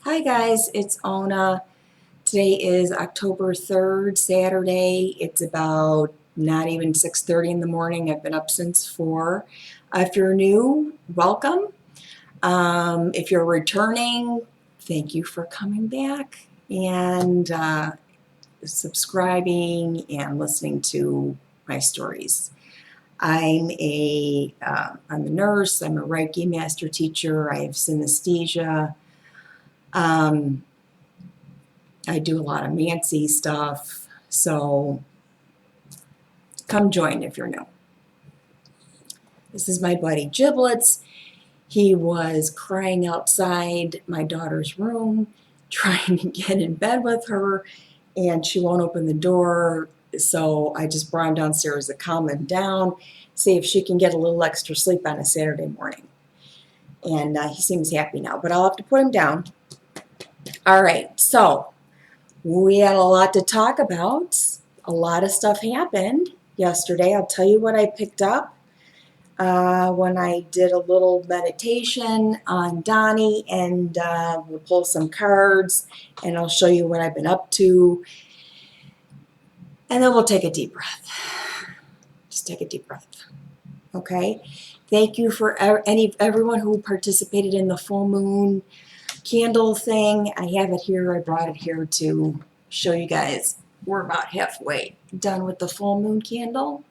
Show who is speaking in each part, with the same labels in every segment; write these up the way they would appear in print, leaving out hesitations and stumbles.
Speaker 1: Hi guys, it's Ona. Today is October 3rd, Saturday. It's about not even 6:30 in the morning. I've been up since 4. If you're new, welcome. If you're returning, thank you for coming back and subscribing and listening to my stories. I'm a nurse. I'm a Reiki master teacher. I have synesthesia. I do a lot of Mancy stuff, so come join if you're new. This is my buddy Giblets. He was crying outside my daughter's room, trying to get in bed with her, and she won't open the door, so I just brought him downstairs to calm him down, see if she can get a little extra sleep on a Saturday morning. And he seems happy now, but I'll have to put him down. All right, so we had a lot to talk about. A lot of stuff happened yesterday. I'll tell you what I picked up when I did a little meditation on Donnie, and we'll pull some cards, and I'll show you what I've been up to. And then we'll take a deep breath. Just take a deep breath. Okay? Thank you for everyone who participated in the full moon candle thing. I have it here. I brought it here to show you guys. We're about halfway done with the full moon candle.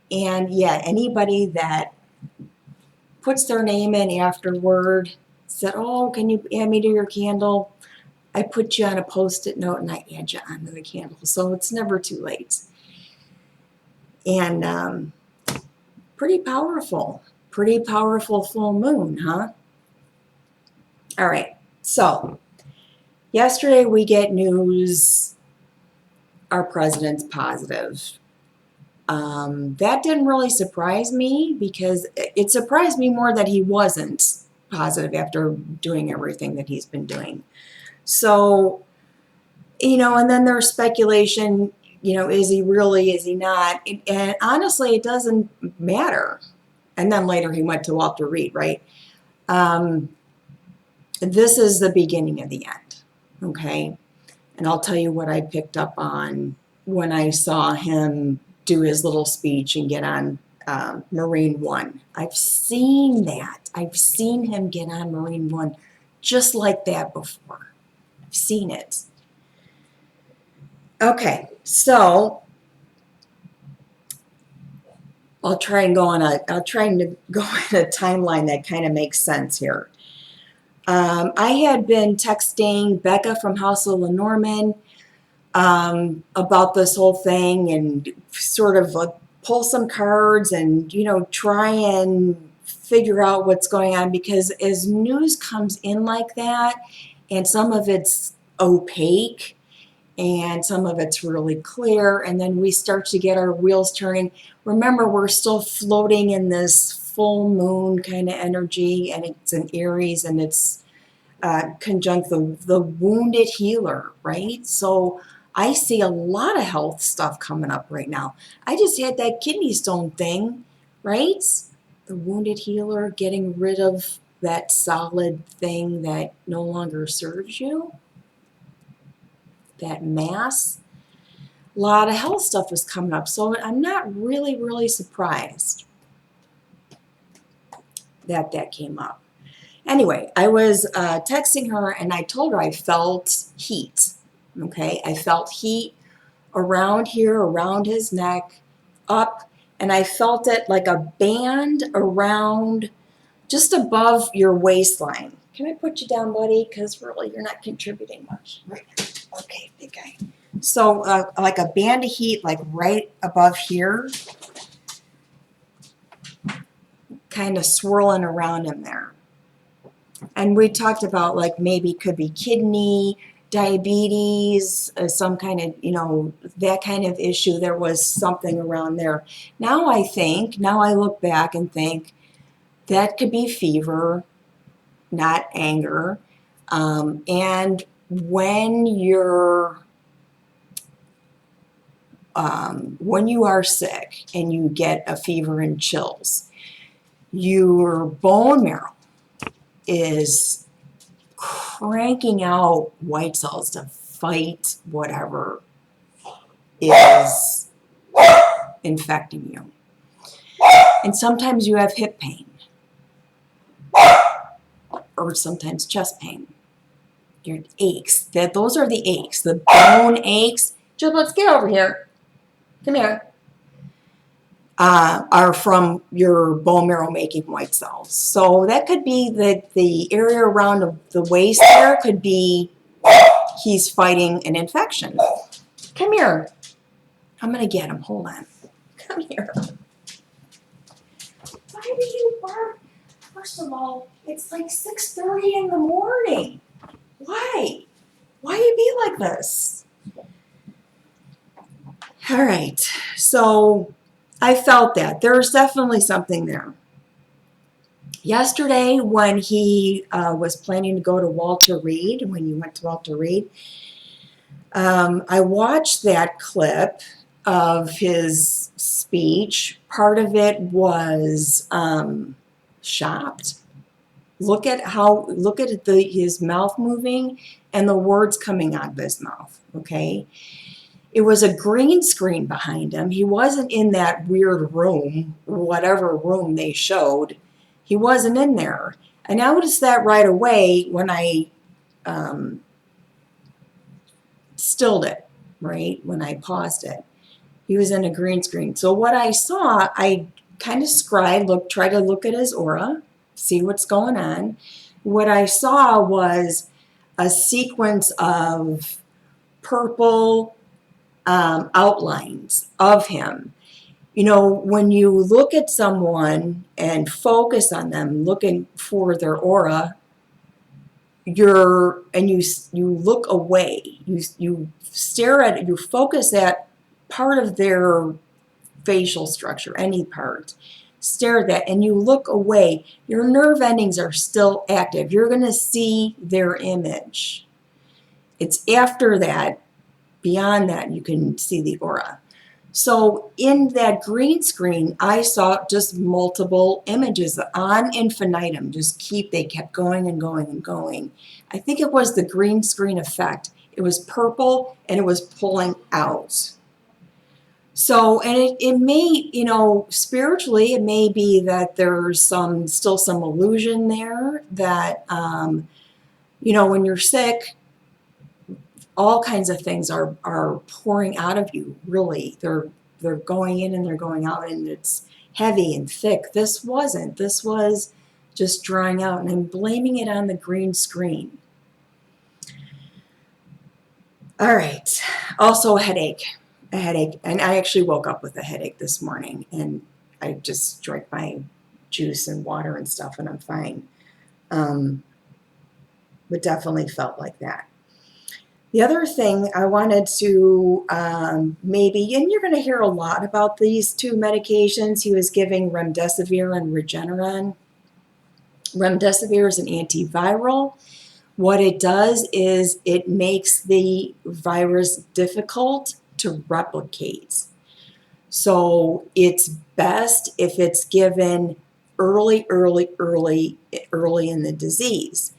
Speaker 1: And yeah, anybody that puts their name in afterward, said, oh, can you add me to your candle? I put you on a Post-it note and I add you onto the candle. So it's never too late. And pretty powerful full moon, huh? All right, so yesterday we get news our president's positive. That didn't really surprise me, because it surprised me more that he wasn't positive after doing everything that he's been doing. So, and then there's speculation, is he really, is he not? And honestly, it doesn't matter. And then later he went to Walter Reed, right? This is the beginning of the end, okay? And I'll tell you what I picked up on when I saw him do his little speech and get on Marine One. I've seen that. I've seen him get on Marine One just like that before. I've seen it. Okay, so I'll try and go in a timeline that kind of makes sense here. I had been texting Becca from House of Lenormand about this whole thing, and sort of pull some cards and, try and figure out what's going on, because as news comes in like that, and some of it's opaque and some of it's really clear, and then we start to get our wheels turning. Remember, we're still floating in this full moon kind of energy, and it's in Aries, and it's conjunct the wounded healer, right? So I see a lot of health stuff coming up right now. I just had that kidney stone thing, right? The wounded healer, getting rid of that solid thing that no longer serves you, that mass. A lot of health stuff is coming up, so I'm not really surprised that that came up. Anyway, I was texting her, and I told her I felt heat. Okay, I felt heat around here, around his neck, up, and I felt it like a band around, just above your waistline. Can I put you down, buddy? Because really, you're not contributing much right now. Okay, big guy. So like a band of heat, like right above here, kind of swirling around him there. And we talked about, like, maybe could be kidney, diabetes, some kind of, that kind of issue. There was something around there. Now I look back and think that could be fever, not anger. And when you are sick and you get a fever and chills, your bone marrow is cranking out white cells to fight whatever is infecting you. And sometimes you have hip pain, or sometimes chest pain. Your aches. Those are the aches. The bone aches. Just let's get over here. Come here. Are from your bone marrow making white cells. So that could be the area around the waist there could be he's fighting an infection. Come here. I'm going to get him. Hold on. Come here. Why do you bark? First of all, it's like 6:30 in the morning. Why? Why you be like this? All right. So I felt that. There's definitely something there. Yesterday, when he was planning to go to Walter Reed, when you went to Walter Reed, I watched that clip of his speech. Part of it was shocked. Look at his mouth moving and the words coming out of his mouth, okay? It was a green screen behind him. He wasn't in that weird room, whatever room they showed. He wasn't in there. I noticed that right away when I stilled it, right? When I paused it. He was in a green screen. So what I saw, I kind of scribed, tried to look at his aura, see what's going on. What I saw was a sequence of purple outlines of him. You know, when you look at someone and focus on them, looking for their aura, you look away. You stare at it. You focus at part of their facial structure, any part. Stare at that, and you look away. Your nerve endings are still active. You're going to see their image. It's after that, beyond that, you can see the aura. So in that green screen, I saw just multiple images on infinitum. They kept going and going and going. I think it was the green screen effect. It was purple and it was pulling out. So, and it may, spiritually, it may be that there's still some illusion there that, when you're sick, all kinds of things are pouring out of you, really. They're going in and they're going out, and it's heavy and thick. This wasn't. This was just drying out, and I'm blaming it on the green screen. All right. Also a headache, and I actually woke up with a headache this morning, and I just drank my juice and water and stuff, and I'm fine. But definitely felt like that. The other thing I wanted to maybe, and you're going to hear a lot about these two medications. He was giving remdesivir and Regeneron. Remdesivir is an antiviral. What it does is it makes the virus difficult to replicate. So it's best if it's given early in the disease.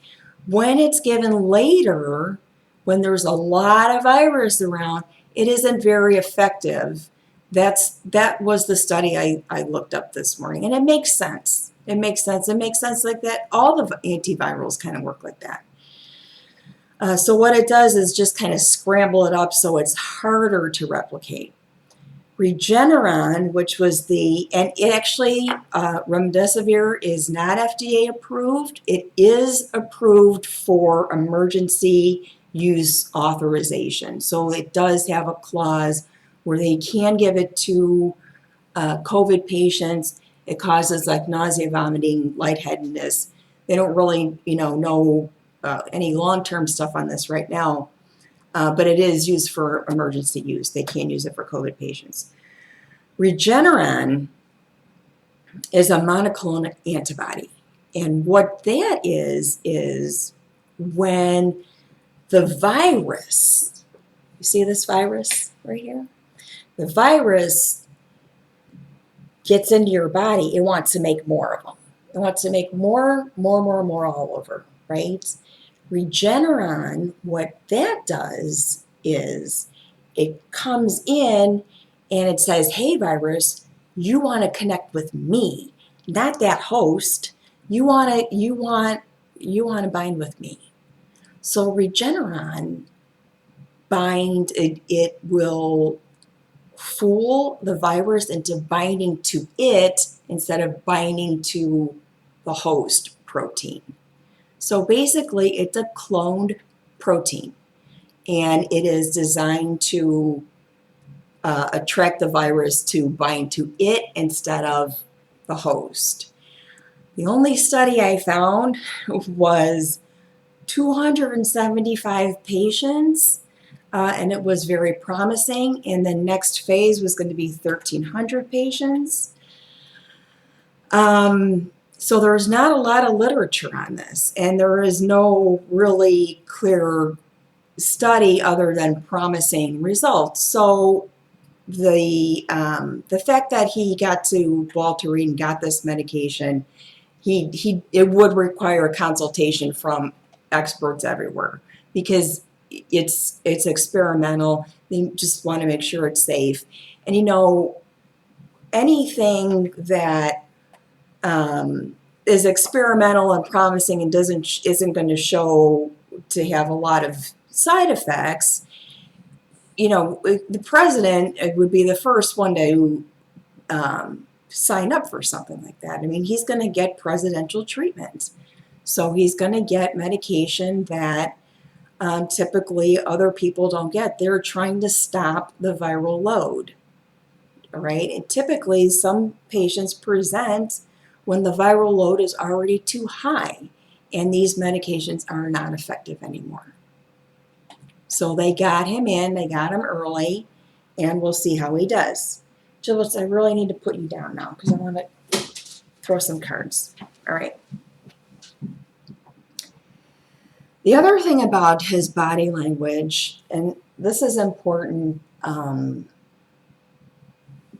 Speaker 1: When it's given later, when there's a lot of virus around, it isn't very effective. That was the study I looked up this morning, and it makes sense. It makes sense like that. All the antivirals kind of work like that. So what it does is just kind of scramble it up so it's harder to replicate. Regeneron, which was and it actually, remdesivir is not FDA approved. It is approved for emergency use authorization. So it does have a clause where they can give it to COVID patients. It causes like nausea, vomiting, lightheadedness. They don't really, know any long-term stuff on this right now, but it is used for emergency use. They can use it for COVID patients. Regeneron is a monoclonal antibody. And what that is when the virus, you see this virus right here? The virus gets into your body, it wants to make more of them. It wants to make more all over, right? Regeneron, what that does is it comes in and it says, hey, virus, you want to connect with me, not that host. You want to bind with me. So Regeneron it will fool the virus into binding to it instead of binding to the host protein. So basically, it's a cloned protein, and it is designed to attract the virus to bind to it instead of the host. The only study I found was 275 patients, and it was very promising. And the next phase was going to be 1,300 patients. So there's not a lot of literature on this, and there is no really clear study other than promising results. So the fact that he got to Walter Reed and got this medication, it would require a consultation from experts everywhere because it's experimental. They just want to make sure it's safe. And anything that is experimental and promising and isn't going to show to have a lot of side effects, the president would be the first one to sign up for something like that. I mean, he's going to get presidential treatment. So he's going to get medication that typically other people don't get. They're trying to stop the viral load, all right? And typically some patients present when the viral load is already too high, and these medications are not effective anymore. So they got him early, and we'll see how he does. Gillis, I really need to put you down now because I want to throw some cards. All right. The other thing about his body language, and this is important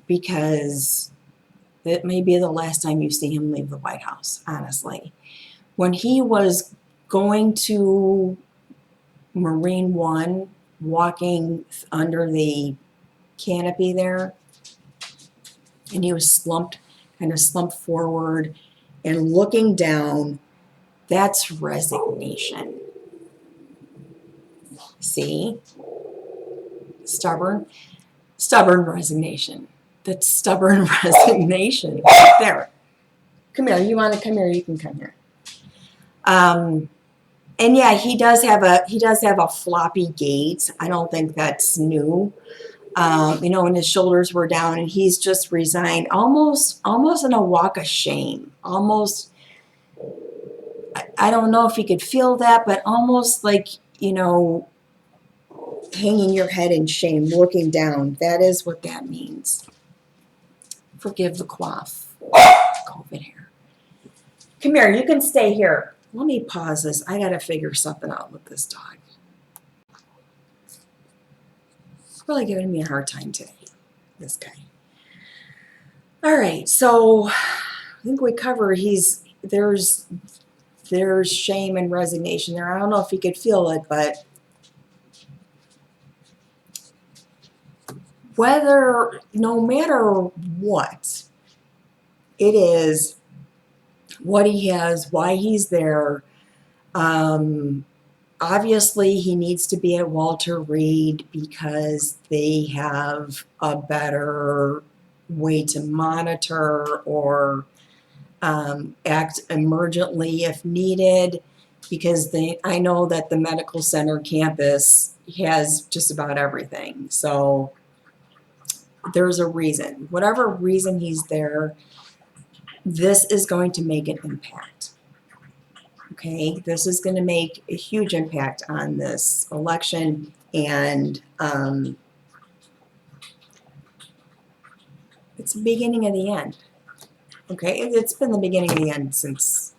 Speaker 1: because it may be the last time you see him leave the White House, honestly. When he was going to Marine One, walking under the canopy there, and he was kind of slumped forward and looking down, that's resignation. See? Stubborn resignation. That's stubborn resignation right there. Come here. You want to come here? You can come here. And yeah, he does have a floppy gait. I don't think that's new. And his shoulders were down, and he's just resigned, almost in a walk of shame. Almost, I don't know if you could feel that, but almost like, hanging your head in shame, looking down. That is what that means. Forgive the cough. COVID here. Come here. You can stay here. Let me pause this. I got to figure something out with this dog. It's really giving me a hard time today, this guy. All right. So I think we covered there's shame and resignation there. I don't know if he could feel it, but no matter what it is, what he has, why he's there, obviously he needs to be at Walter Reed because they have a better way to monitor or act emergently if needed, because I know that the medical center campus has just about everything. So there's a reason. Whatever reason he's there, this is going to make an impact. Okay, this is going to make a huge impact on this election, and it's the beginning of the end. Okay, it's been the beginning of the end since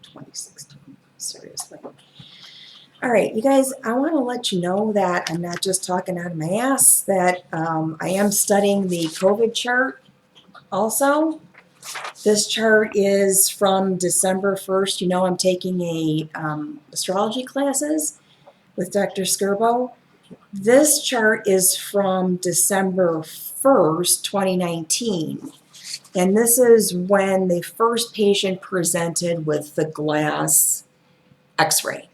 Speaker 1: 2016, seriously. All right, you guys, I want to let you know that I'm not just talking out of my ass, that I am studying the COVID chart also. This chart is from December 1st. You know I'm taking a astrology classes with Dr. Skirbo. This chart is from December 1st, 2019. And this is when the first patient presented with the glass x-ray.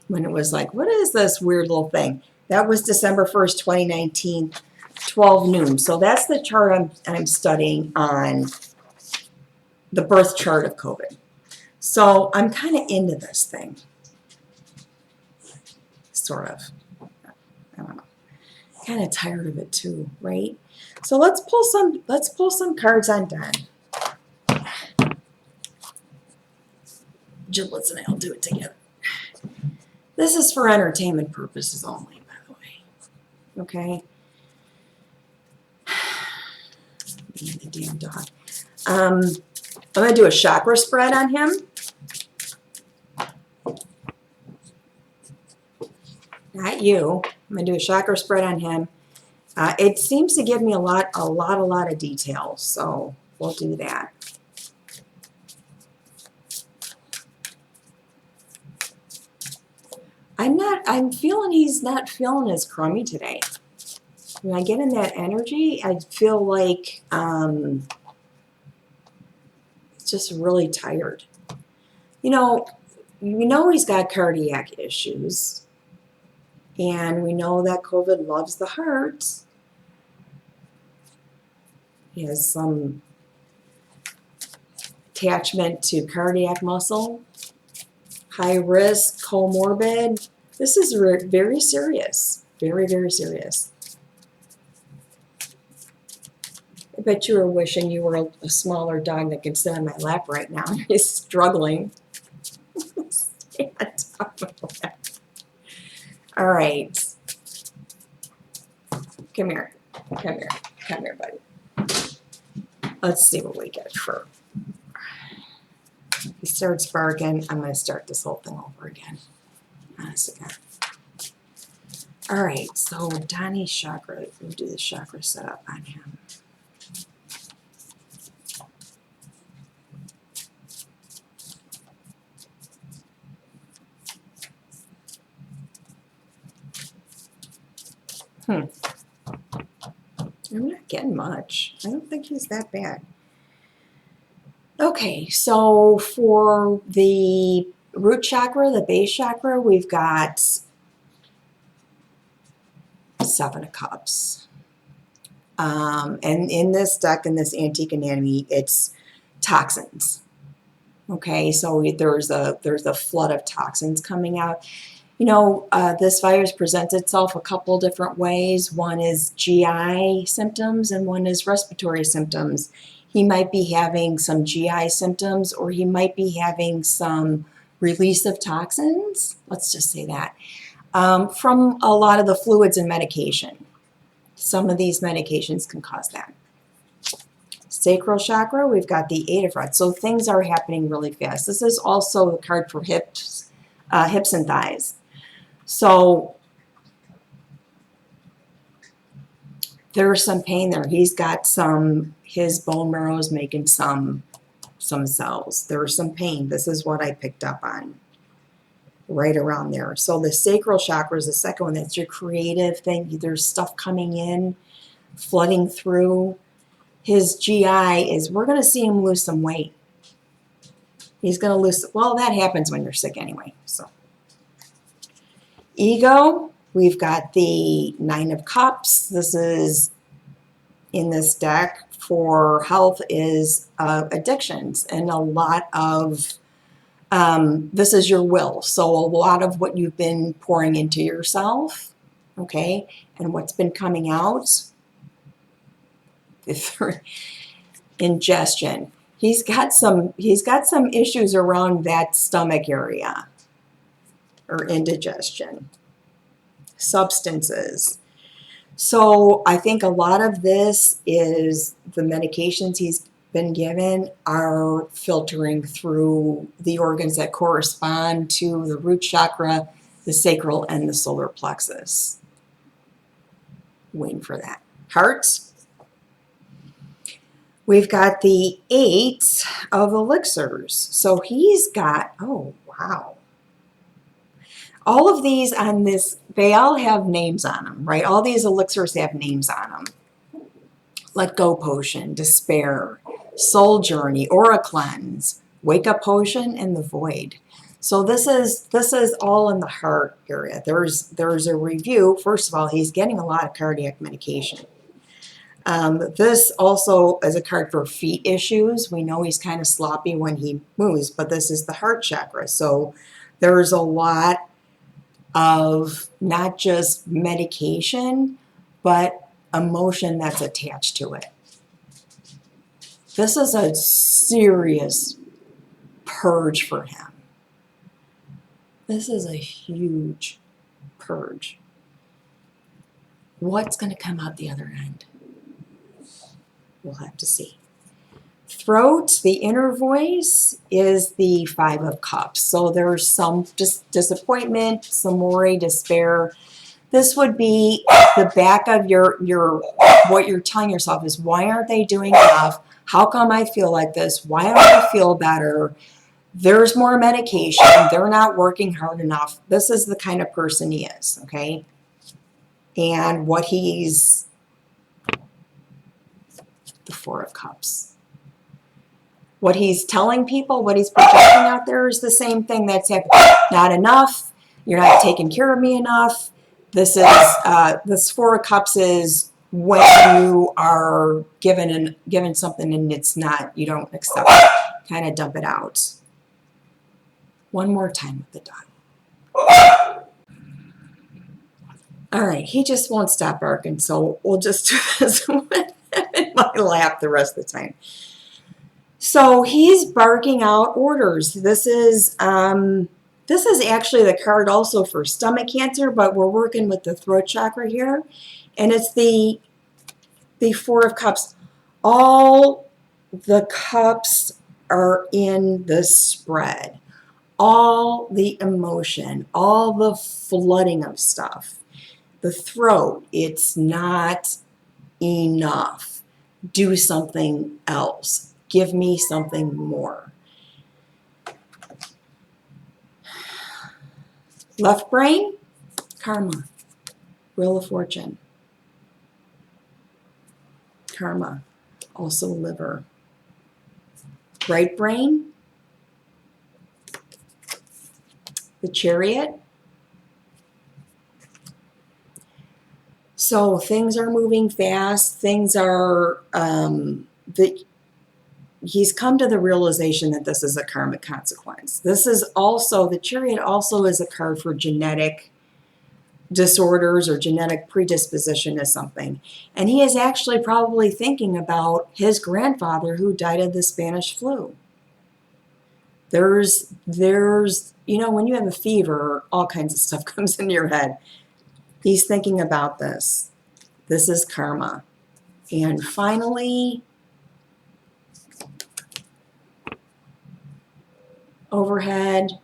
Speaker 1: When it was like, what is this weird little thing? That was December 1st, 2019, 12 noon. So that's the chart I'm studying on the birth chart of COVID. So I'm kind of into this thing. Sort of. I don't know. Kind of tired of it too, right? So let's pull some cards on Don. Giblets and I'll do it together. This is for entertainment purposes only, by the way. Okay. The damn dog. I'm going to do a chakra spread on him. Not you. I'm going to do a chakra spread on him. It seems to give me a lot of details, so we'll do that. I'm feeling he's not feeling as crummy today. When I get in that energy, I feel like it's just really tired. You know, we know he's got cardiac issues, and we know that COVID loves the heart. He has some attachment to cardiac muscle, high risk, comorbid. This is very serious, very, very serious. I bet you were wishing you were a smaller dog that could sit on my lap right now. He's struggling. Stay on top of that. All right. Come here. Come here. Come here, buddy. Let's see what we get for. He starts barking. I'm going to start this whole thing over again. Honest to God. All right. So Donnie's chakra. We'll do the chakra setup on him. I'm not getting much. I don't think he's that bad. Okay, so for the root chakra, the base chakra, we've got 7 of Cups. And in this deck, in this antique anatomy, it's toxins. Okay, so there's a flood of toxins coming out. You know, this virus presents itself a couple different ways. One is GI symptoms and one is respiratory symptoms. He might be having some GI symptoms, or he might be having some release of toxins, let's just say that, from a lot of the fluids and medication. Some of these medications can cause that. Sacral chakra, we've got the 8 of Rods. So things are happening really fast. This is also the card for hips and thighs. So there's some pain there. He's got his bone marrow is making some cells. There's some pain. This is what I picked up on right around there. So the sacral chakra is the second one. That's your creative thing. There's stuff coming in, flooding through. His GI is, we're going to see him lose some weight. He's going to lose, well, that happens when you're sick anyway. So ego, we've got the 9 of Cups. This is in this deck for health is addictions, and a lot of this is your will. So a lot of what you've been pouring into yourself, okay, and what's been coming out, ingestion. He's got some issues around that stomach area, or indigestion, substances. So I think a lot of this is the medications he's been given are filtering through the organs that correspond to the root chakra, the sacral, and the solar plexus. Waiting for that. Heart. We've got the 8 of elixirs. So he's got, oh, wow. All of these on this, they all have names on them, right? All these elixirs have names on them. Let Go Potion, Despair, Soul Journey, Aura Cleanse, Wake Up Potion, and the Void. So this is all in the heart area. There's a review. First of all, he's getting a lot of cardiac medication. This also is a card for feet issues. We know he's kind of sloppy when he moves, but this is the heart chakra. So there's a lot of not just medication, but emotion that's attached to it. This is a serious purge for him. This is a huge purge. What's going to come out the other end? We'll have to see. Throat, the inner voice, is the 5 of Cups. So there's some disappointment, some worry, despair. This would be the back of your what you're telling yourself is, why aren't they doing enough? How come I feel like this? Why don't I feel better? There's more medication. They're not working hard enough. This is the kind of person he is, okay? And what he's, the 4 of Cups. What he's telling people, what he's projecting out there is the same thing that's happening. Not enough. You're not taking care of me enough. This is, this 4 of Cups is when you are given something and it's not, you don't accept it. Kind of dump it out. One more time with the dog. All right, he just won't stop barking, so we'll just do this with him in my lap the rest of the time. So he's barking out orders. This is actually the card also for stomach cancer, but we're working with the throat chakra here, and it's the 4 of Cups. All the cups are in the spread. All the emotion, all the flooding of stuff. The throat, it's not enough. Do something else. Give me something more. Left brain, karma. Wheel of Fortune. Karma, also liver. Right brain, the Chariot. So things are moving fast. Things are, he's come to the realization that this is a karmic consequence. This is also, the Chariot also is a card for genetic disorders or genetic predisposition to something. And he is actually probably thinking about his grandfather who died of the Spanish flu. There's, you know, when you have a fever, all kinds of stuff comes into your head. He's thinking about this. This is karma. And finally, overhead.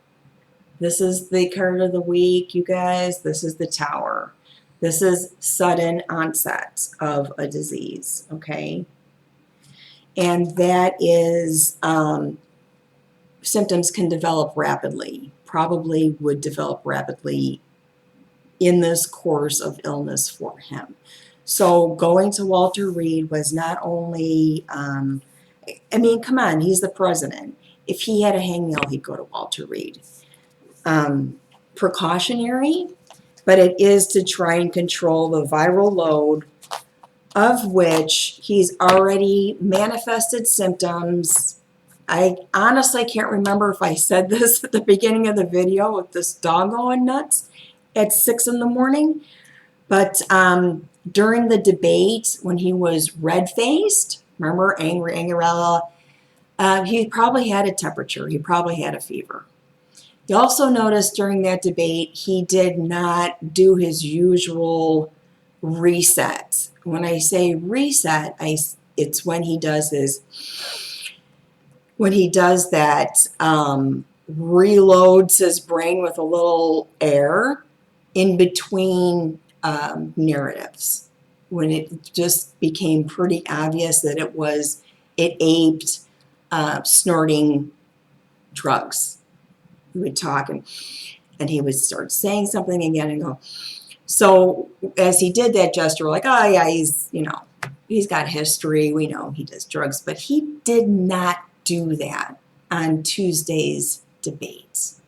Speaker 1: This is the card of the week, you guys. This is the Tower. This is sudden onset of a disease, okay? And that is, symptoms can develop rapidly, probably would develop rapidly in this course of illness for him. So going to Walter Reed was not only, I mean, come on, he's the president. If he had a hangnail, he'd go to Walter Reed. Precautionary, but it is to try and control the viral load, of which he's already manifested symptoms. I honestly can't remember if I said this at the beginning of the video with this dog going nuts at 6 in the morning, but during the debate when he was red-faced, remember, angry, he probably had a temperature. He probably had a fever. You also noticed during that debate, he did not do his usual reset. When I say reset, it's when he does that, reloads his brain with a little air in between narratives, when it just became pretty obvious that it was it aped snorting drugs. He would talk and he would start saying something again and go. So as he did that gesture, we're like, oh yeah, he's got history. We know he does drugs, but he did not do that on Tuesday's debates.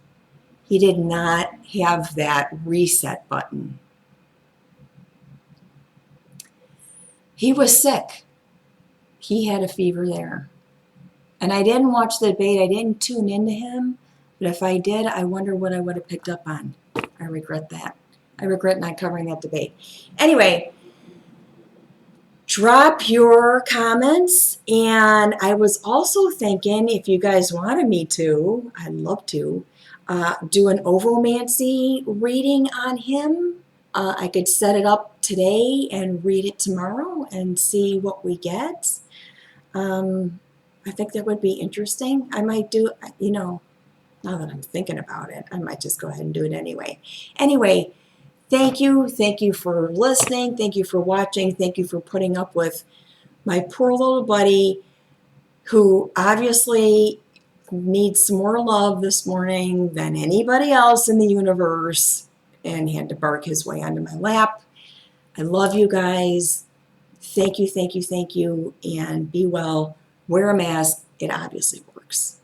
Speaker 1: He did not have that reset button. He was sick. He had a fever there. And I didn't watch the debate. I didn't tune into him. But if I did, I wonder what I would have picked up on. I regret that. I regret not covering that debate. Anyway, drop your comments. And I was also thinking, if you guys wanted me to, I'd love to, do an ovomancy reading on him. I could set it up today and read it tomorrow and see what we get. I think that would be interesting. I might do, now that I'm thinking about it, I might just go ahead and do it anyway. Anyway, thank you. Thank you for listening. Thank you for watching. Thank you for putting up with my poor little buddy who obviously needs some more love this morning than anybody else in the universe and he had to bark his way onto my lap. I love you guys. Thank you, thank you, thank you, and be well. Wear a mask. It obviously works.